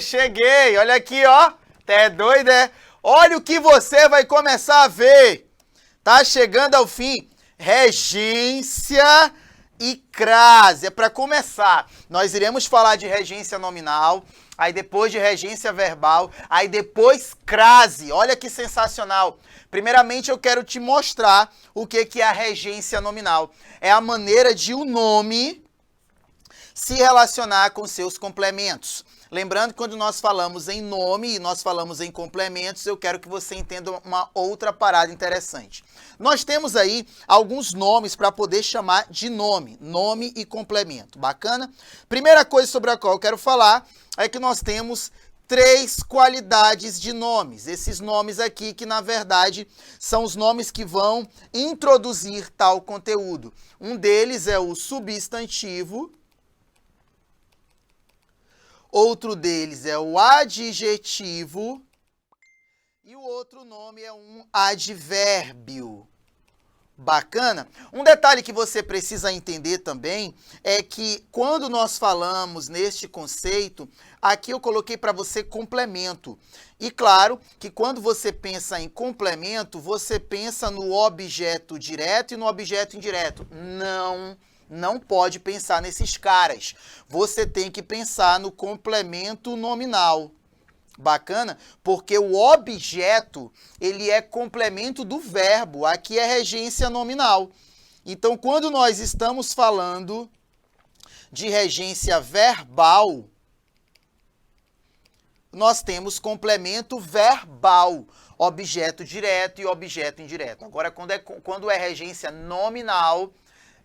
Cheguei! Olha aqui, ó. Tá doido, é? Olha o que você vai começar a ver. Tá chegando ao fim. Regência e crase. É para começar. Nós iremos falar de regência nominal, aí depois de regência verbal, aí depois crase. Olha que sensacional. Primeiramente, eu quero te mostrar o que é a regência nominal. É a maneira de o nome se relacionar com seus complementos. Lembrando que quando nós falamos em nome e nós falamos em complementos, eu quero que você entenda uma outra parada interessante. Nós temos aí alguns nomes para poder chamar de nome e complemento. Bacana? Primeira coisa sobre a qual eu quero falar é que nós temos 3 qualidades de nomes. Esses nomes aqui que, na verdade, são os nomes que vão introduzir tal conteúdo. Um deles é o substantivo. Outro deles é o adjetivo e o outro nome é um advérbio. Bacana? Um detalhe que você precisa entender também é que quando nós falamos neste conceito, aqui eu coloquei para você complemento. E claro que quando você pensa em complemento, você pensa no objeto direto e no objeto indireto. Não pode pensar nesses caras. Você tem que pensar no complemento nominal. Bacana? Porque o objeto, ele é complemento do verbo. Aqui é regência nominal. Então, quando nós estamos falando de regência verbal, nós temos complemento verbal, objeto direto e objeto indireto. Agora, quando é regência nominal,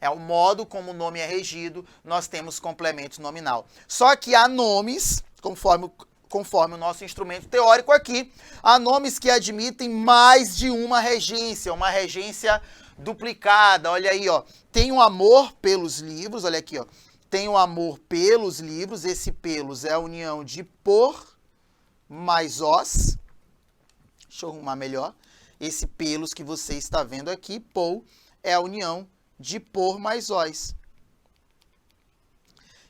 é o modo como o nome é regido, nós temos complemento nominal. Só que há nomes, conforme o nosso instrumento teórico aqui, há nomes que admitem mais de uma regência duplicada. Olha aí, ó. Tenho amor pelos livros, olha aqui, ó. Tenho amor pelos livros, esse pelos é a união de por mais os. Deixa eu arrumar melhor. Esse pelos que você está vendo aqui, pou, é a união de por mais os.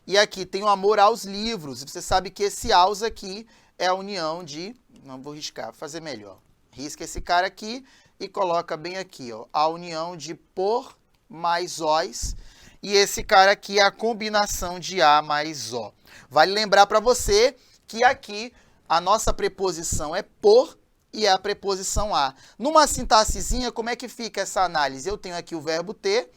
E aqui tem o amor aos livros. Você sabe que esse aos aqui é a união de... Não vou riscar, vou fazer melhor. Risca esse cara aqui e coloca bem aqui, ó. A união de por mais os. E esse cara aqui é a combinação de a mais o. Vale lembrar para você que aqui a nossa preposição é por e é a preposição a. Numa sintaxezinha, como é que fica essa análise? Eu tenho aqui o verbo ter,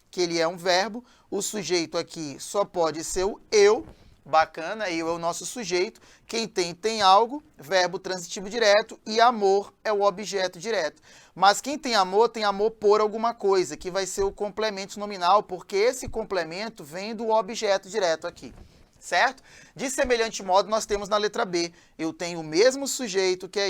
que ele é um verbo, o sujeito aqui só pode ser o eu, bacana, eu é o nosso sujeito, quem tem algo, verbo transitivo direto, e amor é o objeto direto. Mas quem tem amor por alguma coisa, que vai ser o complemento nominal, porque esse complemento vem do objeto direto aqui, certo? De semelhante modo, nós temos na letra B, eu tenho o mesmo sujeito, que é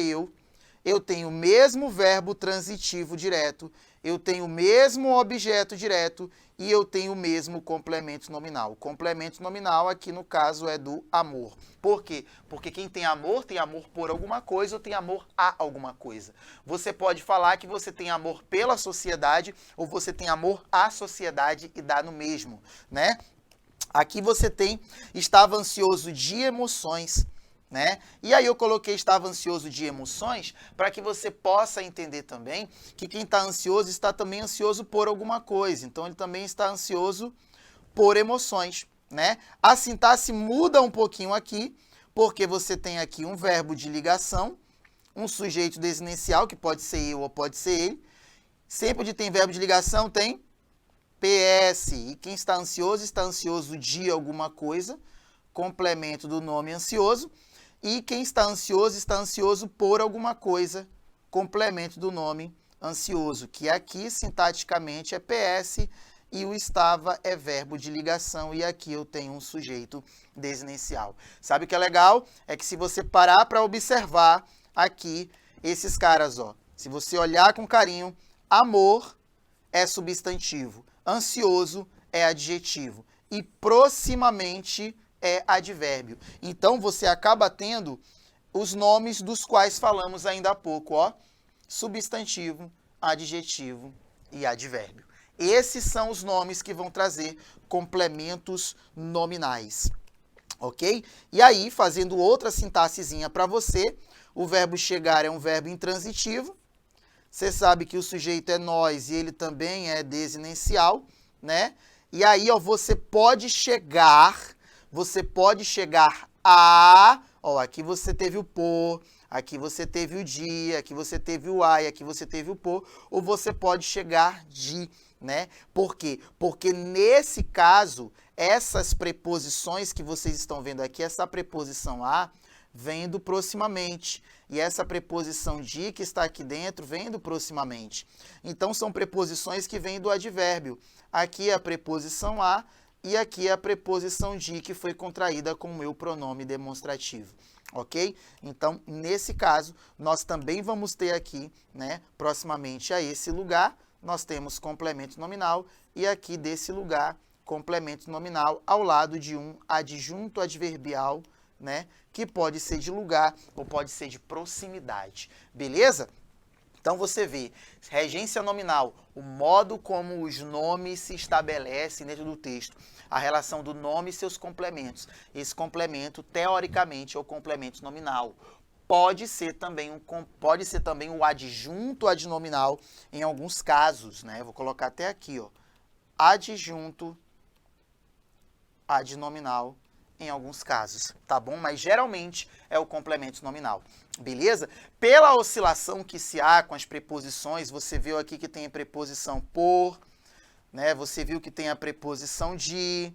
eu tenho o mesmo verbo transitivo direto, eu tenho o mesmo objeto direto e eu tenho o mesmo complemento nominal. O complemento nominal aqui no caso é do amor. Por quê? Porque quem tem amor por alguma coisa ou tem amor a alguma coisa. Você pode falar que você tem amor pela sociedade ou você tem amor à sociedade e dá no mesmo, né? Aqui você tem estava ansioso de emoções, né? E aí eu coloquei estava ansioso de emoções para que você possa entender também que quem está ansioso está também ansioso por alguma coisa. Então ele também está ansioso por emoções, né? A sintaxe muda um pouquinho aqui, porque você tem aqui um verbo de ligação, um sujeito desinicial, que pode ser eu ou pode ser ele. Sempre onde tem verbo de ligação tem PS. E quem está ansioso de alguma coisa, complemento do nome ansioso. E quem está ansioso por alguma coisa, complemento do nome ansioso, que aqui, sintaticamente, é PS, e o estava é verbo de ligação, e aqui eu tenho um sujeito desinicial. Sabe o que é legal? É que se você parar para observar aqui, esses caras, ó, se você olhar com carinho, amor é substantivo, ansioso é adjetivo, e proximamente é advérbio. Então, você acaba tendo os nomes dos quais falamos ainda há pouco, ó. Substantivo, adjetivo e advérbio. Esses são os nomes que vão trazer complementos nominais. Ok? E aí, fazendo outra sintaxezinha para você, o verbo chegar é um verbo intransitivo. Você sabe que o sujeito é nós e ele também é desinencial, né? E aí, ó, você pode chegar a... Ó, aqui você teve o por, aqui você teve o de, aqui você teve o a e aqui você teve o por, ou você pode chegar de, né? Por quê? Porque nesse caso, essas preposições que vocês estão vendo aqui, essa preposição a vem do proximamente. E essa preposição de que está aqui dentro vem do proximamente. Então, são preposições que vêm do advérbio. Aqui é a preposição a e aqui é a preposição de que foi contraída com o meu pronome demonstrativo. Ok? Então, nesse caso, nós também vamos ter aqui, né, proximamente a esse lugar, nós temos complemento nominal e aqui desse lugar, complemento nominal ao lado de um adjunto adverbial, né, que pode ser de lugar ou pode ser de proximidade. Beleza? Então, você vê, regência nominal, o modo como os nomes se estabelecem dentro do texto, a relação do nome e seus complementos. Esse complemento, teoricamente, é o complemento nominal. Pode ser também o adjunto adnominal em alguns casos, né? Eu vou colocar até aqui, ó, adjunto adnominal em alguns casos, tá bom? Mas geralmente é o complemento nominal, beleza? Pela oscilação que se há com as preposições, você viu aqui que tem a preposição por, né? Você viu que tem a preposição de,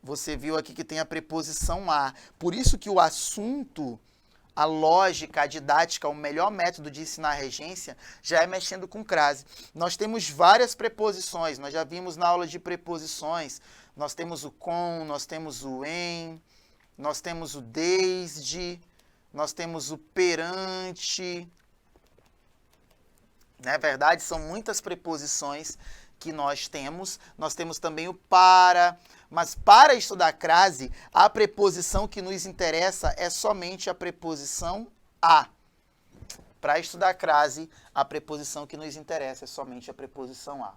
você viu aqui que tem a preposição a. Por isso que o assunto, a lógica, a didática, o melhor método de ensinar a regência já é mexendo com crase. Nós temos várias preposições, nós já vimos na aula de preposições. Nós temos o com, nós temos o em, nós temos o desde, nós temos o perante. Na verdade, são muitas preposições que nós temos. Nós temos também o para, mas para estudar crase, a preposição que nos interessa é somente a preposição a. Para estudar crase, a preposição que nos interessa é somente a preposição a.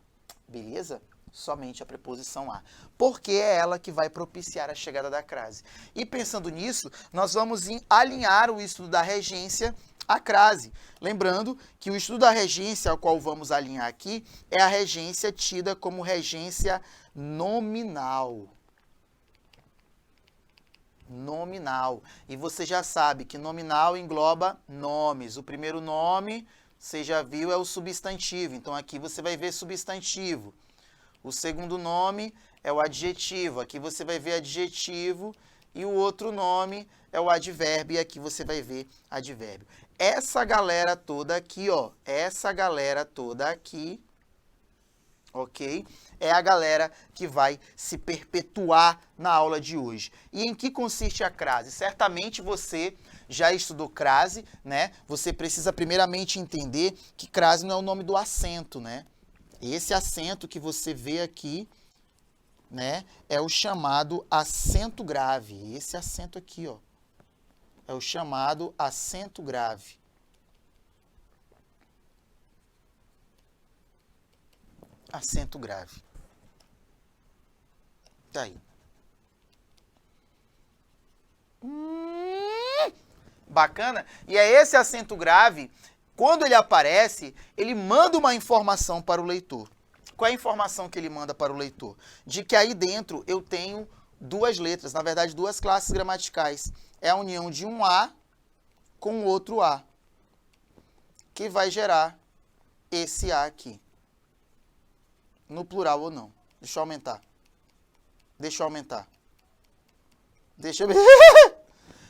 Beleza? Somente a preposição a, porque é ela que vai propiciar a chegada da crase. E pensando nisso, nós vamos alinhar o estudo da regência à crase. Lembrando que o estudo da regência ao qual vamos alinhar aqui é a regência tida como regência nominal. Nominal. E você já sabe que nominal engloba nomes. O primeiro nome, você já viu, é o substantivo. Então, aqui você vai ver substantivo. O segundo nome é o adjetivo. Aqui você vai ver adjetivo. E o outro nome é o advérbio. E aqui você vai ver advérbio. Essa galera toda aqui, ó. Essa galera toda aqui, ok? É a galera que vai se perpetuar na aula de hoje. E em que consiste a crase? Certamente você já estudou crase, né? Você precisa primeiramente entender que crase não é o nome do acento, né? Esse acento que você vê aqui, né, é o chamado acento grave. Esse acento aqui, ó, é o chamado acento grave. Acento grave. Tá aí. Bacana? E é esse acento grave, quando ele aparece, ele manda uma informação para o leitor. Qual é a informação que ele manda para o leitor? De que aí dentro eu tenho duas letras, na verdade duas classes gramaticais. É a união de um A com outro A, que vai gerar esse A aqui. No plural ou não. Deixa eu aumentar. Deixa eu aumentar. Deixa eu ver.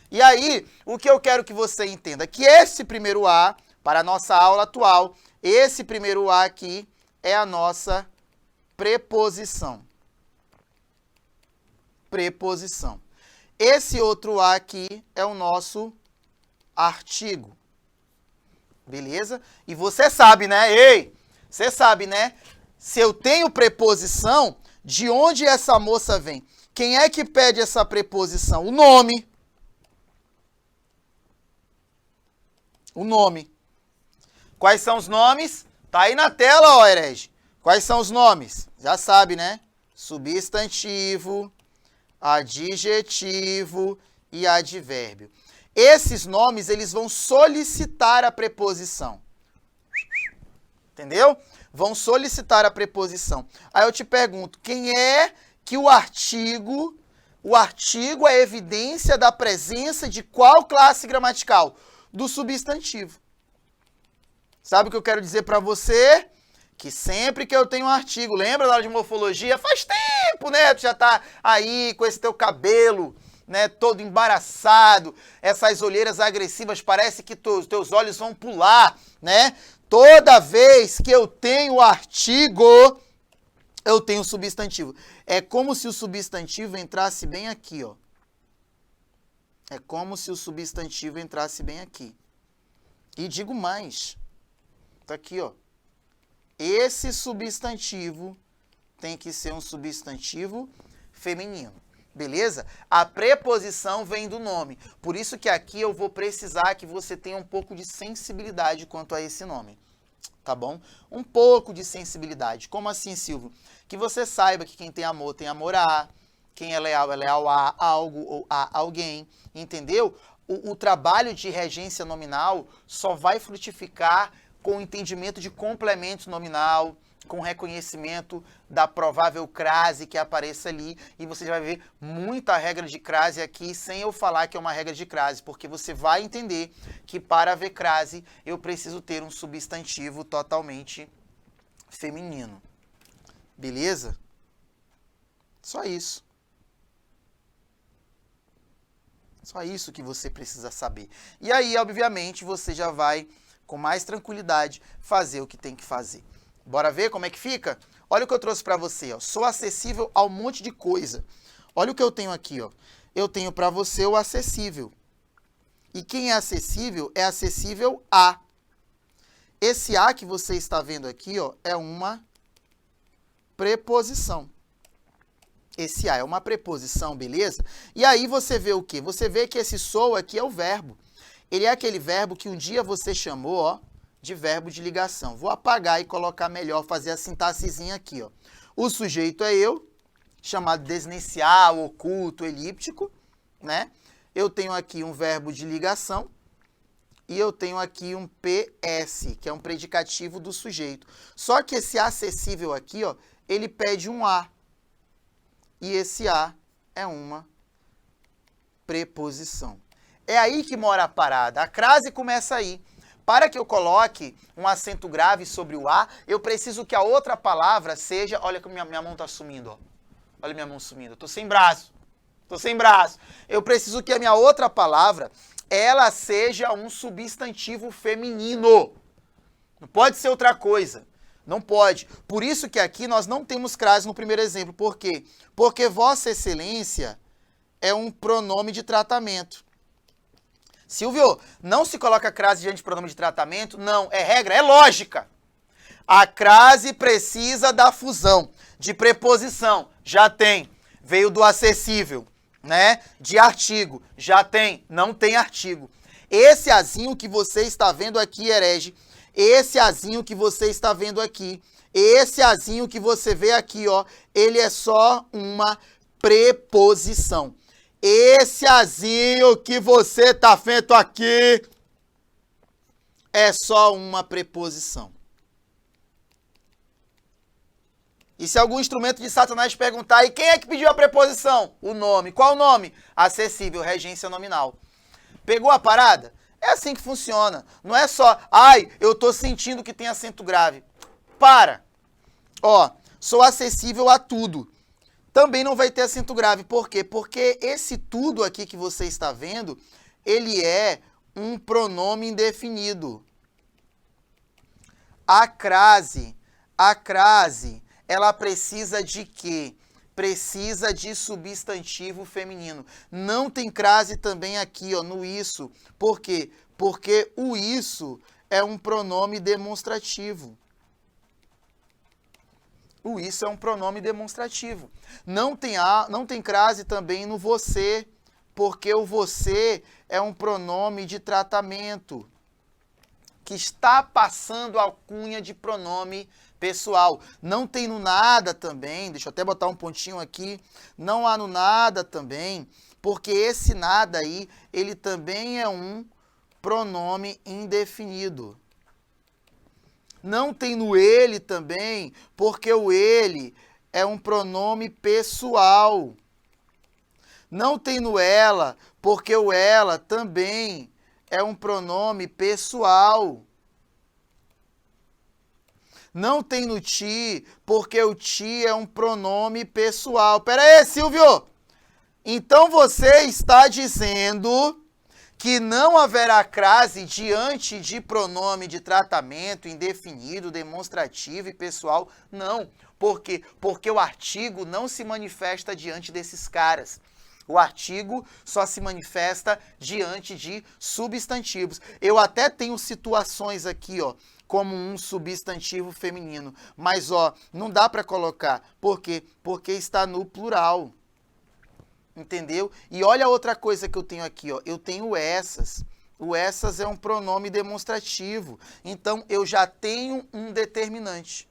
E aí, o que eu quero que você entenda? Que esse primeiro A, para a nossa aula atual, esse primeiro A aqui é a nossa preposição. Preposição. Esse outro A aqui é o nosso artigo. Beleza? E você sabe, né? Ei! Você sabe, né? Se eu tenho preposição, de onde essa moça vem? Quem é que pede essa preposição? O nome. O nome. Quais são os nomes? Tá aí na tela, ó, herege. Quais são os nomes? Já sabe, né? Substantivo, adjetivo e advérbio. Esses nomes, eles vão solicitar a preposição. Entendeu? Vão solicitar a preposição. Aí eu te pergunto, quem é que o artigo é evidência da presença de qual classe gramatical? Do substantivo. Sabe o que eu quero dizer para você? Que sempre que eu tenho um artigo, lembra da aula de morfologia? Faz tempo, né? Tu já tá aí com esse teu cabelo, né, todo embaraçado, essas olheiras agressivas, parece que teus olhos vão pular, né? Toda vez que eu tenho artigo, eu tenho substantivo. É como se o substantivo entrasse bem aqui, ó. É como se o substantivo entrasse bem aqui. E digo mais. Tá aqui, ó. Esse substantivo tem que ser um substantivo feminino. Beleza? A preposição vem do nome. Por isso que aqui eu vou precisar que você tenha um pouco de sensibilidade quanto a esse nome. Tá bom? Um pouco de sensibilidade. Como assim, Silvio? Que você saiba que quem tem amor a. Quem é leal a algo ou a alguém. Entendeu? O trabalho de regência nominal só vai frutificar com o entendimento de complemento nominal, com reconhecimento da provável crase que apareça ali, e você vai ver muita regra de crase aqui, sem eu falar que é uma regra de crase, porque você vai entender que para haver crase, eu preciso ter um substantivo totalmente feminino. Beleza? Só isso. Só isso que você precisa saber. E aí, obviamente, você já vai, com mais tranquilidade, fazer o que tem que fazer. Bora ver como é que fica? Olha o que eu trouxe para você, ó. Sou acessível a um monte de coisa. Olha o que eu tenho aqui, ó. Eu tenho para você o acessível. E quem é acessível a. Esse a que você está vendo aqui, ó, é uma preposição. Esse a é uma preposição, beleza? E aí você vê o quê? Você vê que esse sou aqui é o verbo. Ele é aquele verbo que um dia você chamou, ó, de verbo de ligação. Vou apagar e colocar melhor, fazer a sintaxezinha aqui, ó. O sujeito é eu, chamado desinicial, oculto, elíptico, né? Eu tenho aqui um verbo de ligação e eu tenho aqui um PS, que é um predicativo do sujeito. Só que esse acessível aqui, ó, ele pede um a. E esse a é uma preposição. É aí que mora a parada. A crase começa aí. Para que eu coloque um acento grave sobre o A, eu preciso que a outra palavra seja... Olha como minha mão está sumindo, ó. Olha minha mão sumindo. Estou sem braço. Estou sem braço. Eu preciso que a minha outra palavra, ela seja um substantivo feminino. Não pode ser outra coisa. Não pode. Por isso que aqui nós não temos crase no primeiro exemplo. Por quê? Porque Vossa Excelência é um pronome de tratamento. Silvio, não se coloca crase diante de pronome de tratamento? Não, é regra, é lógica. A crase precisa da fusão de preposição. Já tem. Veio do acessível, né? De artigo. Já tem. Não tem artigo. Esse azinho que você está vendo aqui, herege, esse azinho que você está vendo aqui, esse azinho que você vê aqui, ó, ele é só uma preposição. Esse azinho que você está vendo aqui é só uma preposição. E se algum instrumento de Satanás perguntar, e quem é que pediu a preposição? O nome. Qual o nome? Acessível, regência nominal. Pegou a parada? É assim que funciona. Não é só, ai, eu tô sentindo que tem acento grave. Para. Ó, sou acessível a tudo. Também não vai ter acento grave. Por quê? Porque esse tudo aqui que você está vendo, ele é um pronome indefinido. A crase, ela precisa de quê? Precisa de substantivo feminino. Não tem crase também aqui, ó, no isso. Por quê? Porque o isso é um pronome demonstrativo. O isso é um pronome demonstrativo. Não tem crase também no você, porque o você é um pronome de tratamento. que está passando a alcunha de pronome pessoal. Não tem no nada também, deixa eu até botar um pontinho aqui, não há no nada também, porque esse nada aí, ele também é um pronome indefinido. Não tem no ele também, porque o ele é um pronome pessoal. Não tem no ela, porque o ela também é um pronome pessoal. Não tem no ti, porque o ti é um pronome pessoal. Pera aí, Silvio! Então você está dizendo que não haverá crase diante de pronome de tratamento indefinido, demonstrativo e pessoal? Não. Por quê? Porque o artigo não se manifesta diante desses caras. O artigo só se manifesta diante de substantivos. Eu até tenho situações aqui, ó, como um substantivo feminino, mas ó, não dá para colocar. Por quê? Porque está no plural. Entendeu? E olha outra coisa que eu tenho aqui, ó. Eu tenho essas. O essas é um pronome demonstrativo. Então, eu já tenho um determinante.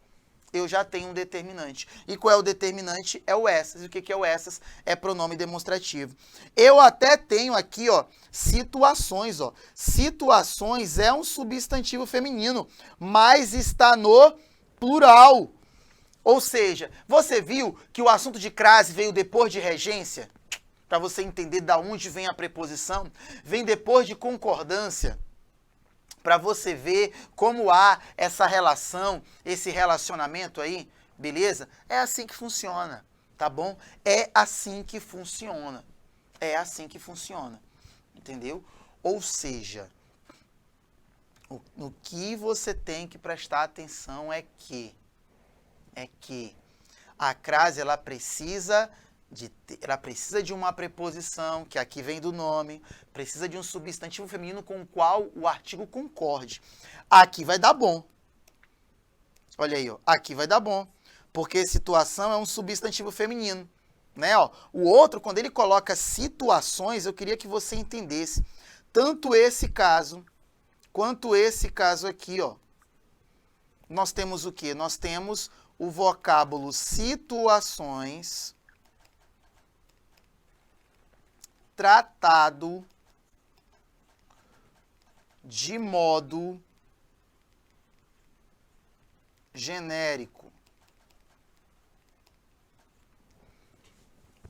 Eu já tenho um determinante. E qual é o determinante? É o essas. E o que é o essas? É pronome demonstrativo. Eu até tenho aqui, ó, situações, ó. Situações é um substantivo feminino, mas está no plural. Ou seja, você viu que o assunto de crase veio depois de regência? Para você entender de onde vem a preposição, vem depois de concordância, para você ver como há essa relação, esse relacionamento aí, beleza? É assim que funciona, tá bom? É assim que funciona. É assim que funciona, entendeu? Ou seja, no que você tem que prestar atenção é que a crase ela precisa de uma preposição, que aqui vem do nome, precisa de um substantivo feminino com o qual o artigo concorde. Aqui vai dar bom. Olha aí, ó, aqui vai dar bom, porque situação é um substantivo feminino, né? Ó, o outro, quando ele coloca situações, eu queria que você entendesse, tanto esse caso, quanto esse caso aqui, ó. Nós temos o quê? Nós temos o vocábulo situações tratado de modo genérico.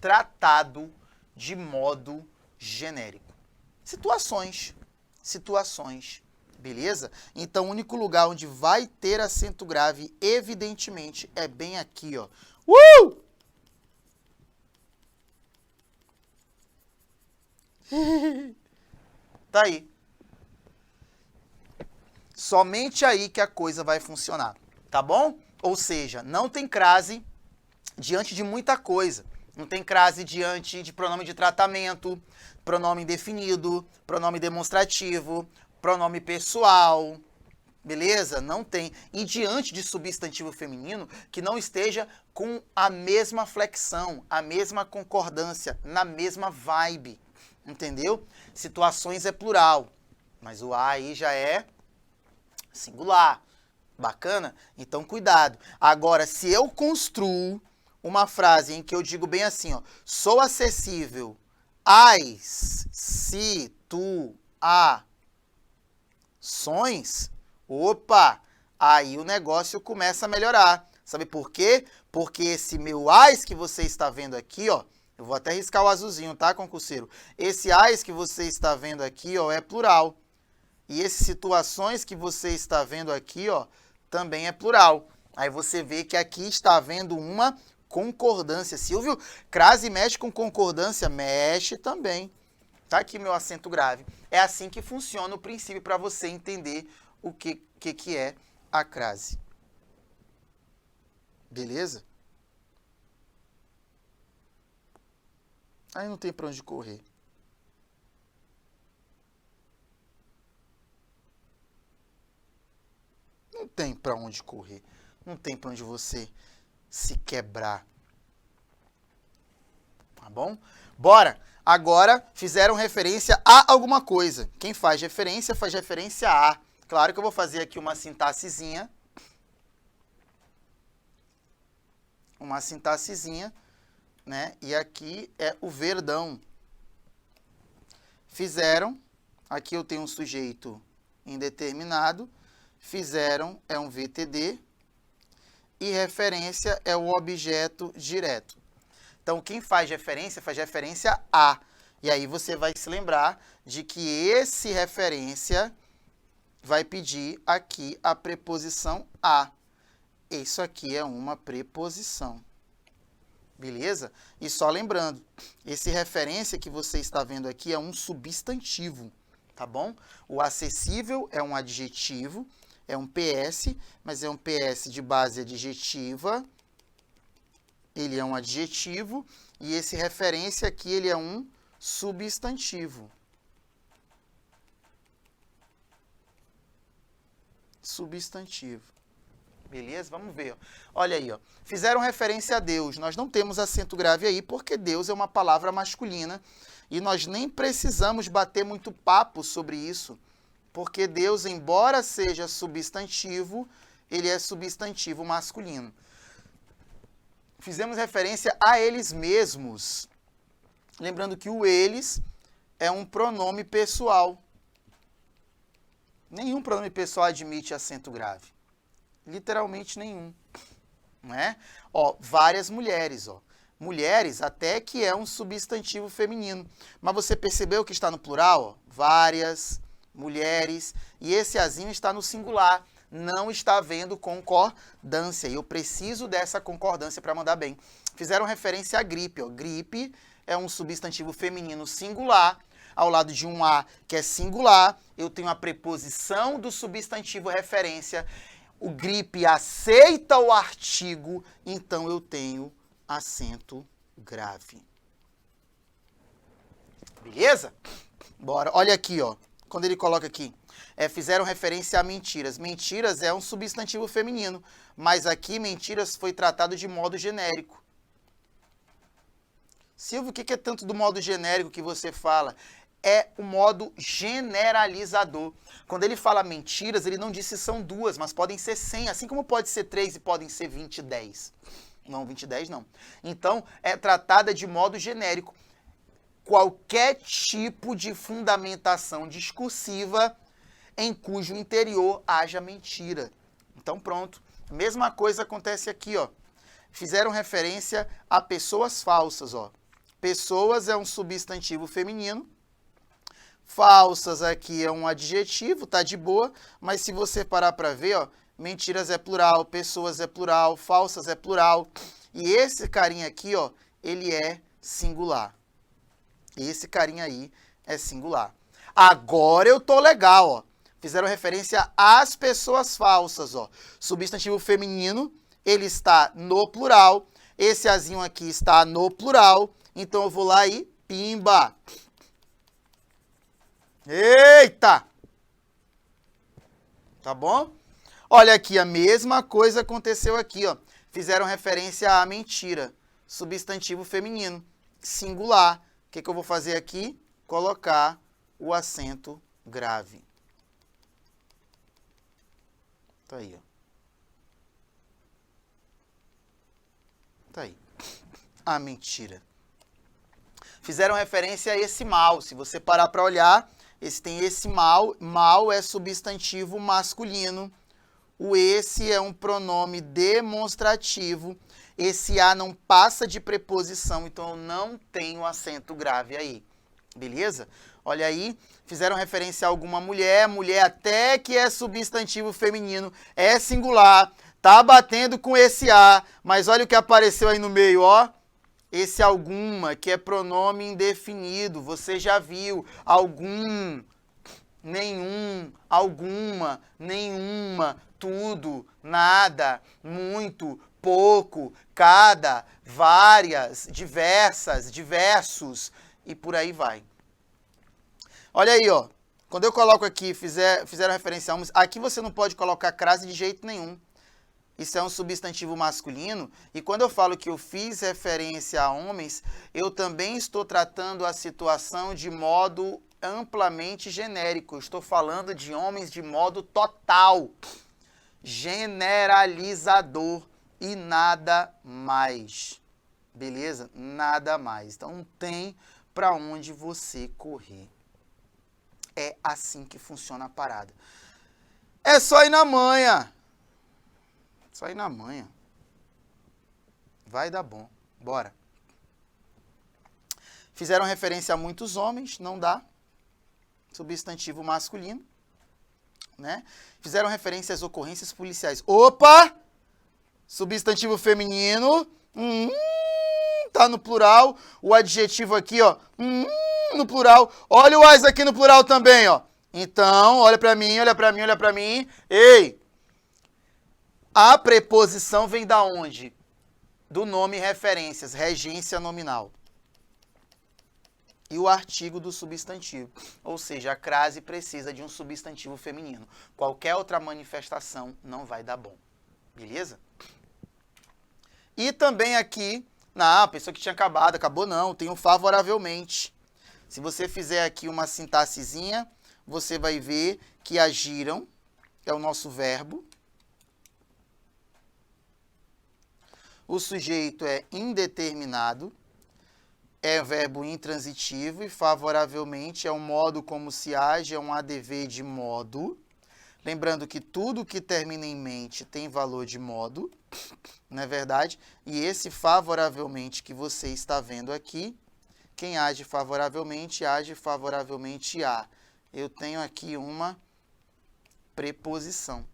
Tratado de modo genérico. Situações. Beleza? Então, o único lugar onde vai ter acento grave, evidentemente, é bem aqui, ó. Tá aí. Somente aí que a coisa vai funcionar, tá bom? Ou seja, não tem crase diante de muita coisa. Não tem crase diante de pronome de tratamento, pronome indefinido, pronome demonstrativo, pronome pessoal, beleza? Não tem. E diante de substantivo feminino que não esteja com a mesma flexão, a mesma concordância, na mesma vibe, entendeu? Situações é plural, mas o a aí já é singular. Bacana? Então, cuidado. Agora, se eu construo uma frase em que eu digo bem assim, ó, sou acessível às situações, opa, aí o negócio começa a melhorar. Sabe por quê? Porque esse meu AIS que você está vendo aqui, ó, eu vou até riscar o azulzinho, tá, concurseiro? Esse AIS que você está vendo aqui, ó, é plural. E essas situações que você está vendo aqui, ó, também é plural. Aí você vê que aqui está havendo uma concordância. Silvio, crase mexe com concordância? Mexe também. Tá aqui meu acento grave. É assim que funciona o princípio para você entender o que é a crase. Beleza? Aí não tem para onde correr. Não tem para onde correr. Não tem para onde você se quebrar. Tá bom? Bora! Agora fizeram referência a alguma coisa. Quem faz referência a. Claro que eu vou fazer aqui uma sintaxezinha. Né? E aqui é o Verdão. Fizeram, aqui eu tenho um sujeito indeterminado, fizeram é um VTD e referência é o objeto direto. Então, quem faz referência a. E aí você vai se lembrar de que esse referência vai pedir aqui a preposição a. Isso aqui é uma preposição. Beleza? E só lembrando, esse referência que você está vendo aqui é um substantivo, tá bom? O acessível é um adjetivo, é um PS, mas é um PS de base adjetiva. Ele é um adjetivo e esse referência aqui ele é um substantivo. Substantivo. Beleza? Vamos ver. Olha aí, ó. Fizeram referência a Deus. Nós não temos acento grave aí porque Deus é uma palavra masculina e nós nem precisamos bater muito papo sobre isso, porque Deus, embora seja substantivo, ele é substantivo masculino. Fizemos referência a eles mesmos. Lembrando que o eles é um pronome pessoal. Nenhum pronome pessoal admite acento grave. Literalmente nenhum. Não é? Ó, várias mulheres, ó. Mulheres até que é um substantivo feminino. Mas você percebeu que está no plural? Ó? Várias mulheres. E esse azinho está no singular. Não está havendo concordância. E eu preciso dessa concordância para mandar bem. Fizeram referência à gripe. Ó. Gripe é um substantivo feminino singular. Ao lado de um a, que é singular, eu tenho a preposição do substantivo referência. O gripe aceita o artigo, então eu tenho acento grave. Beleza? Bora. Olha aqui, ó. Quando ele coloca aqui, fizeram referência a mentiras. Mentiras é um substantivo feminino, mas aqui mentiras foi tratado de modo genérico. Silvio, o que é tanto do modo genérico que você fala? É o modo generalizador. Quando ele fala mentiras, ele não diz se são duas, mas podem ser 100, assim como pode ser 3 e podem ser 20 e 10. Não, 20 e 10 não. Então, é tratada de modo genérico. Qualquer tipo de fundamentação discursiva em cujo interior haja mentira. Então, pronto. Mesma coisa acontece aqui, ó. Fizeram referência a pessoas falsas, ó. Pessoas é um substantivo feminino. Falsas aqui é um adjetivo, tá de boa, mas se você parar para ver, ó, mentiras é plural, pessoas é plural, falsas é plural. E esse carinha aqui, ó, ele é singular. Esse carinha aí é singular. Agora eu tô legal, ó. Fizeram referência às pessoas falsas, ó. Substantivo feminino, ele está no plural. Esse azinho aqui está no plural. Então eu vou lá e pimba. Eita! Tá bom? Olha aqui, a mesma coisa aconteceu aqui, ó. Fizeram referência à mentira. Substantivo feminino, singular. O que eu vou fazer aqui? Colocar o acento grave. Tá aí, ó. Tá aí. A mentira. Fizeram referência a esse mal. Se você parar para olhar, tem esse mal. Mal é substantivo masculino. O esse é um pronome demonstrativo. Esse a não passa de preposição, então eu não tenho acento grave aí. Beleza? Olha aí, fizeram referência a alguma mulher. Mulher até que é substantivo feminino, é singular. Tá batendo com esse a, mas olha o que apareceu aí no meio, ó. Esse alguma, que é pronome indefinido, você já viu. Algum, nenhum, alguma, nenhuma, tudo, nada, muito, pouco, cada, várias, diversas, diversos, e por aí vai. Olha aí, ó. Quando eu coloco aqui, fizeram referência a homens, aqui você não pode colocar crase de jeito nenhum. Isso é um substantivo masculino, e quando eu falo que eu fiz referência a homens, eu também estou tratando a situação de modo amplamente genérico. Eu estou falando de homens de modo total, generalizador e nada mais. Beleza? Nada mais. Então não tem para onde você correr. É assim que funciona a parada. É só ir na manha. Só ir na manha. Vai dar bom. Bora. Fizeram referência a muitos homens, não dá. Substantivo masculino, né? Fizeram referência às ocorrências policiais. Opa! Substantivo feminino. Tá no plural. O adjetivo aqui, ó. No plural. Olha o as aqui no plural também, ó. Então, olha pra mim, olha pra mim, olha pra mim. Ei! A preposição vem da onde? Do nome referências, regência nominal. E o artigo do substantivo. Ou seja, a crase precisa de um substantivo feminino. Qualquer outra manifestação não vai dar bom. Beleza? E também aqui, a pessoa que tinha acabado, acabou não, tem o favoravelmente. Se você fizer aqui uma sintaxezinha, você vai ver que agiram, é o nosso verbo. O sujeito é indeterminado. É verbo intransitivo e favoravelmente é o modo como se age, é um ADV de modo. Lembrando que tudo que termina em mente tem valor de modo, não é verdade? E esse favoravelmente que você está vendo aqui, quem age favoravelmente a. Eu tenho aqui uma preposição,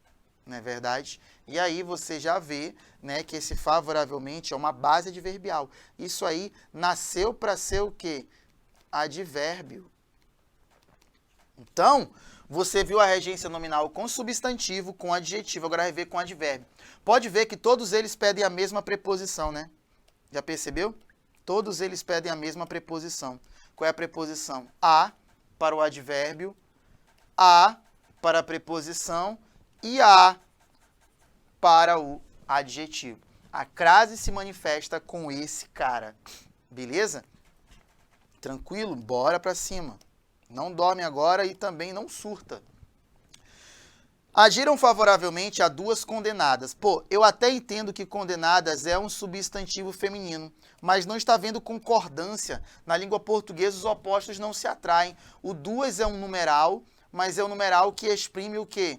não é verdade? E aí você já vê, né, que esse favoravelmente é uma base adverbial. Isso aí nasceu para ser o quê? Advérbio. Então, você viu a regência nominal com substantivo, com adjetivo, agora vai ver com advérbio. Pode ver que todos eles pedem a mesma preposição, né? Já percebeu? Todos eles pedem a mesma preposição. Qual é a preposição? A para o advérbio, a para a preposição e a para o adjetivo. A crase se manifesta com esse cara. Beleza? Tranquilo? Bora pra cima. Não dorme agora e também não surta. Agiram favoravelmente a duas condenadas. Pô, eu até entendo que condenadas é um substantivo feminino, mas não está vendo concordância. Na língua portuguesa, os opostos não se atraem. O duas é um numeral, mas é um numeral que exprime o quê?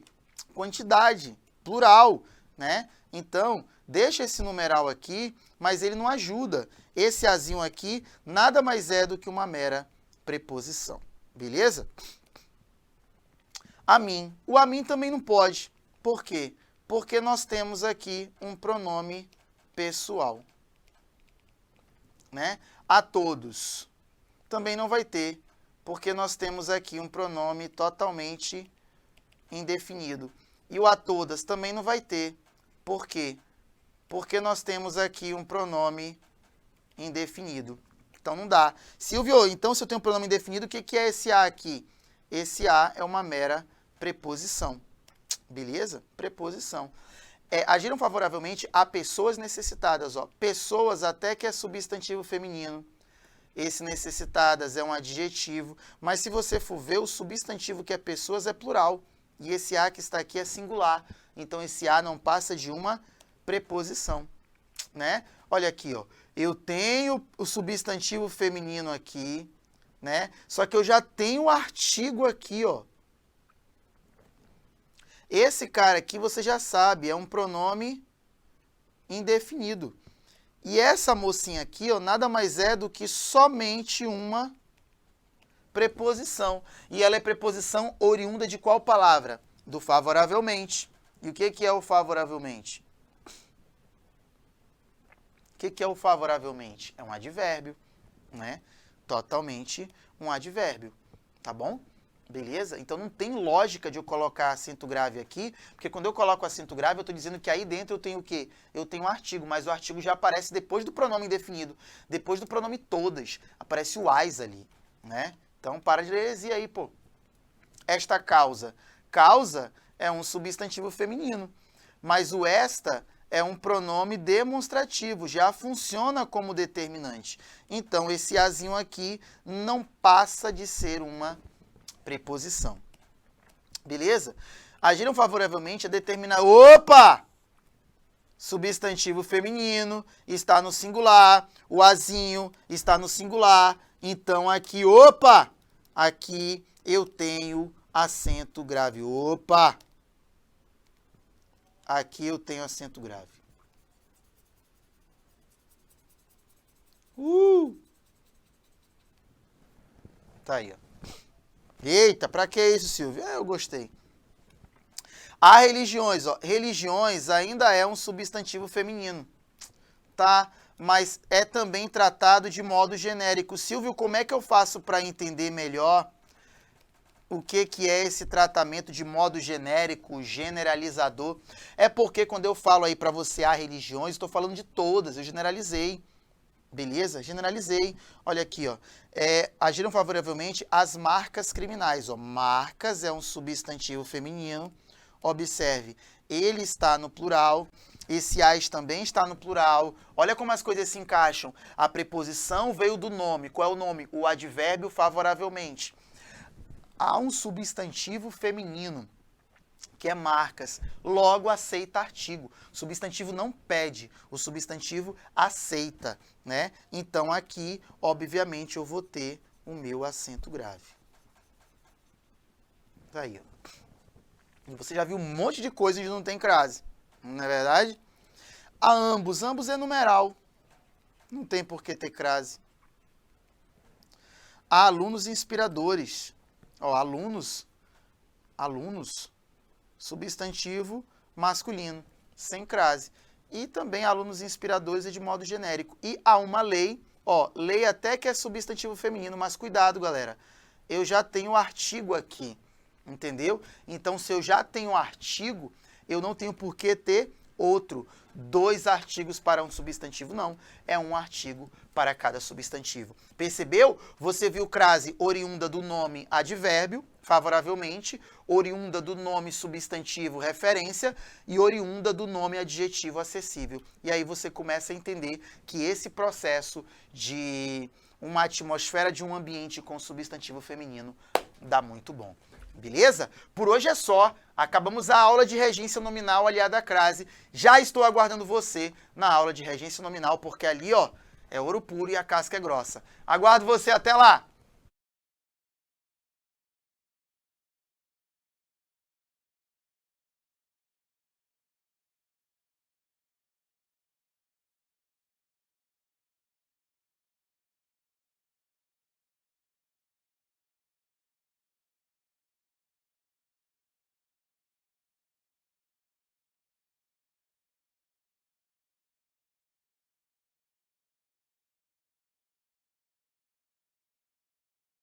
Quantidade, plural, né? Então, deixa esse numeral aqui, mas ele não ajuda. Esse azinho aqui nada mais é do que uma mera preposição. Beleza? A mim. O a mim também não pode. Por quê? Porque nós temos aqui um pronome pessoal. Né? A todos. Também não vai ter, porque nós temos aqui um pronome totalmente indefinido. E o a todas também não vai ter. Por quê? Porque nós temos aqui um pronome indefinido. Então não dá. Silvio, então se eu tenho um pronome indefinido, o que é esse a aqui? Esse a é uma mera preposição. Beleza? Preposição. Agiram favoravelmente a pessoas necessitadas. Ó. Pessoas até que é substantivo feminino. Esse necessitadas é um adjetivo. Mas se você for ver, o substantivo que é pessoas é plural. E esse a que está aqui é singular. Então esse a não passa de uma preposição. Né? Olha aqui, ó. Eu tenho o substantivo feminino aqui, né? Só que eu já tenho o artigo aqui, ó. Esse cara aqui você já sabe, é um pronome indefinido. E essa mocinha aqui, ó, nada mais é do que somente uma preposição. E ela é preposição oriunda de qual palavra? Do favoravelmente. E o que é o favoravelmente? O que é o favoravelmente? É um advérbio, né? Totalmente um advérbio, tá bom? Beleza? Então não tem lógica de eu colocar acento grave aqui, porque quando eu coloco acento grave, eu estou dizendo que aí dentro eu tenho o quê? Eu tenho um artigo, mas o artigo já aparece depois do pronome indefinido, depois do pronome todas, aparece o as ali, né? Então para de heresia aí, pô. Esta causa. Causa é um substantivo feminino, mas o esta é um pronome demonstrativo, já funciona como determinante. Então, esse azinho aqui não passa de ser uma preposição. Beleza? Agiram favoravelmente a determinar... Opa! Substantivo feminino está no singular, o azinho está no singular. Então, aqui, opa! Aqui eu tenho acento grave. Opa! Aqui eu tenho acento grave. Tá aí, ó. Eita, pra que isso, Silvio? Eu gostei. Há religiões, ó. Religiões ainda é um substantivo feminino, tá? Mas é também tratado de modo genérico. Silvio, como é que eu faço para entender melhor o que é esse tratamento de modo genérico, generalizador? É porque quando eu falo aí para você há religiões, estou falando de todas, eu generalizei. Beleza? Generalizei. Olha aqui, ó. Agiram favoravelmente as marcas criminais, ó. Marcas é um substantivo feminino. Observe, ele está no plural, esse as também está no plural. Olha como as coisas se encaixam. A preposição veio do nome. Qual é o nome? O advérbio favoravelmente. Há um substantivo feminino, que é marcas. Logo, aceita artigo. O substantivo não pede, o substantivo aceita, né? Então, aqui, obviamente, eu vou ter o meu acento grave. Tá aí, ó. E você já viu um monte de coisa onde não tem crase, não é verdade? A ambos. Ambos é numeral. Não tem por que ter crase. Há alunos inspiradores. Ó, alunos, substantivo masculino, sem crase. E também alunos inspiradores é de modo genérico. E há uma lei, ó, lei até que é substantivo feminino, mas cuidado, galera. Eu já tenho o artigo aqui. Entendeu? Então, se eu já tenho um artigo, eu não tenho por que ter outro. 2 artigos para um substantivo, não. É um artigo para cada substantivo. Percebeu? Você viu crase oriunda do nome advérbio, favoravelmente, oriunda do nome substantivo referência e oriunda do nome adjetivo acessível. E aí você começa a entender que esse processo de uma atmosfera de um ambiente com substantivo feminino dá muito bom. Beleza? Por hoje é só. Acabamos a aula de regência nominal aliada à crase. Já estou aguardando você na aula de regência nominal, porque ali, ó, é ouro puro e a casca é grossa. Aguardo você até lá!